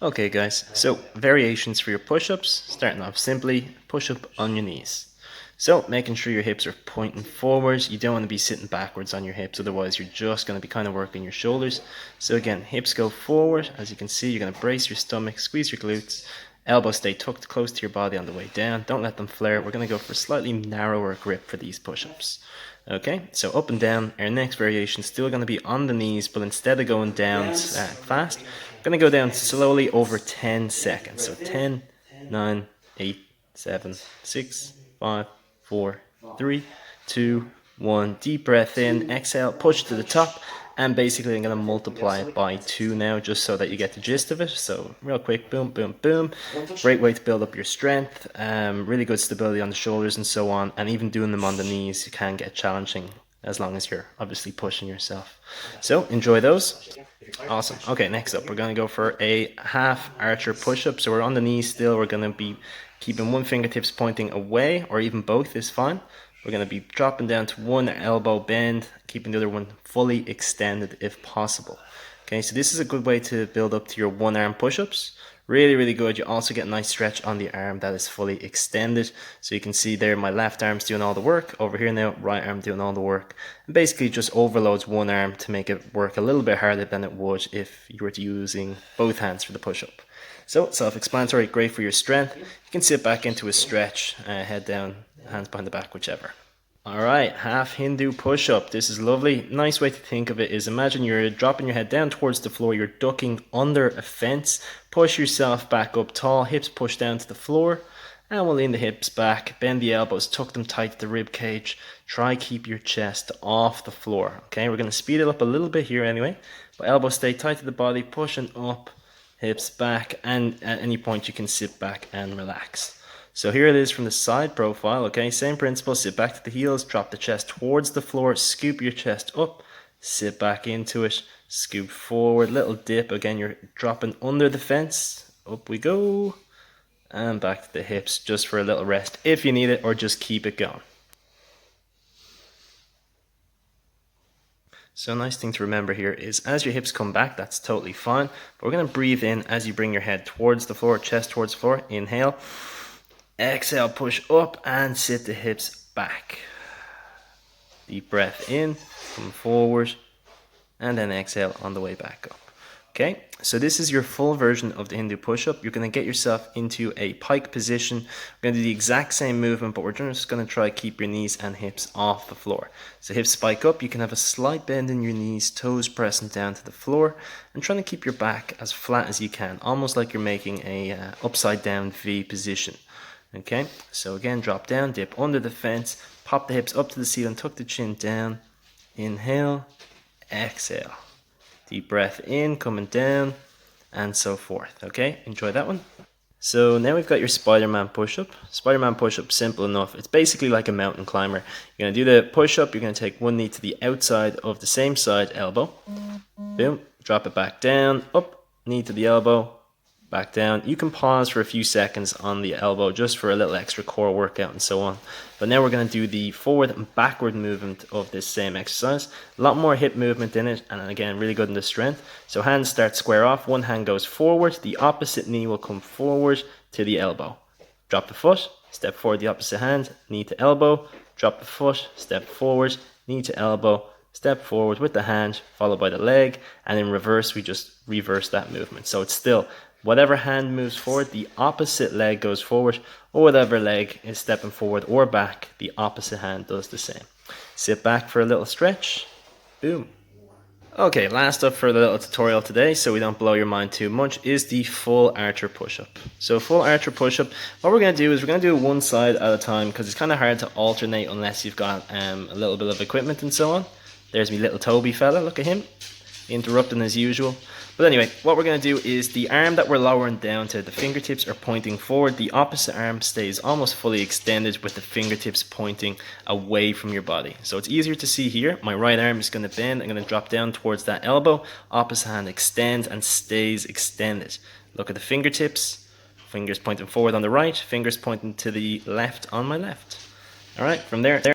Okay guys, so variations for your push-ups, starting off simply, push-up on your knees. So making sure your hips are pointing forwards, you don't want to be sitting backwards on your hips, otherwise you're just going to be kind of working your shoulders. So again, hips go forward, as you can see you're going to brace your stomach, squeeze your glutes, elbows stay tucked close to your body on the way down, don't let them flare. We're going to go for a slightly narrower grip for these push-ups. Okay, so up and down, our next variation is still going to be on the knees, but instead of going down fast, we're going to go down slowly over 10 seconds. So 10, 9, 8, 7, 6, 5, 4, 3, 2, 1. Deep breath in, exhale, push to the top, and basically I'm going to multiply it by 2 now just so that you get the gist of it. So real quick, boom, boom, boom. Great way to build up your strength, really good stability on the shoulders and so on, and even doing them on the knees can get challenging as long as you're obviously pushing yourself. So enjoy those. Awesome. Okay, next up we're going to go for a half archer push-up. So we're on the knees still. We're going to be keeping one fingertips pointing away, or even both is fine. We're going to be dropping down to one elbow bend, keeping the other one fully extended if possible. Okay, so this is a good way to build up to your one arm push-ups. Really, really good. You also get a nice stretch on the arm that is fully extended. So you can see there my left arm's doing all the work. Over here now, right arm doing all the work. And basically just overloads one arm to make it work a little bit harder than it would if you were using both hands for the push-up. So self-explanatory, great for your strength. You can sit back into a stretch, head down, hands behind the back, whichever. Alright, half Hindu push-up. This is lovely. Nice way to think of it is imagine you're dropping your head down towards the floor, you're ducking under a fence, push yourself back up tall, hips push down to the floor, and we'll lean the hips back, bend the elbows, tuck them tight to the rib cage, try keep your chest off the floor. Okay, we're going to speed it up a little bit here anyway, but elbows stay tight to the body, pushing up, hips back, and at any point you can sit back and relax. So here it is from the side profile, okay, same principle, sit back to the heels, drop the chest towards the floor, scoop your chest up, sit back into it, scoop forward, little dip, again you're dropping under the fence, up we go, and back to the hips just for a little rest if you need it, or just keep it going. So a nice thing to remember here is as your hips come back, that's totally fine, but we're going to breathe in as you bring your head towards the floor, chest towards the floor, inhale. Exhale, push up and sit the hips back. Deep breath in, come forward, and then exhale on the way back up. Okay, so this is your full version of the Hindu push-up. You're going to get yourself into a pike position. We're going to do the exact same movement, but we're just going to try keep your knees and hips off the floor. So hips spike up, you can have a slight bend in your knees, toes pressing down to the floor, and trying to keep your back as flat as you can, almost like you're making a upside down V position. Okay, so again, drop down, dip under the fence, pop the hips up to the ceiling, tuck the chin down, inhale, exhale. Deep breath in, coming down, and so forth. Okay, enjoy that one. So now we've got your Spiderman push-up. Spiderman push-up, simple enough. It's basically like a mountain climber. You're going to do the push-up, you're going to take one knee to the outside of the same side elbow. Boom, drop it back down, up, knee to the elbow, back down. You can pause for a few seconds on the elbow just for a little extra core workout and so on. But now we're going to do the forward and backward movement of this same exercise. A lot more hip movement in it, and again, really good in the strength. So hands start square off, one hand goes forward, the opposite knee will come forward to the elbow. Drop the foot, step forward the opposite hand, knee to elbow, drop the foot, step forward, knee to elbow, step forward with the hand, followed by the leg, and in reverse, we just reverse that movement. So it's still whatever hand moves forward, the opposite leg goes forward, or whatever leg is stepping forward or back, the opposite hand does the same. Sit back for a little stretch. Boom. Okay, last up for the little tutorial today, so we don't blow your mind too much, is the full archer push-up. So full archer push-up, what we're going to do is we're going to do one side at a time, because it's kind of hard to alternate unless you've got a little bit of equipment and so on. There's me little Toby fella, look at him, interrupting as usual. But anyway, what we're going to do is the arm that we're lowering down to, the fingertips are pointing forward, the opposite arm stays almost fully extended with the fingertips pointing away from your body. So it's easier to see here. My right arm is going to bend, I'm going to drop down towards that elbow, opposite hand extends and stays extended. Look at the fingertips, fingers pointing forward on the right, fingers pointing to the left on my left. Alright, from there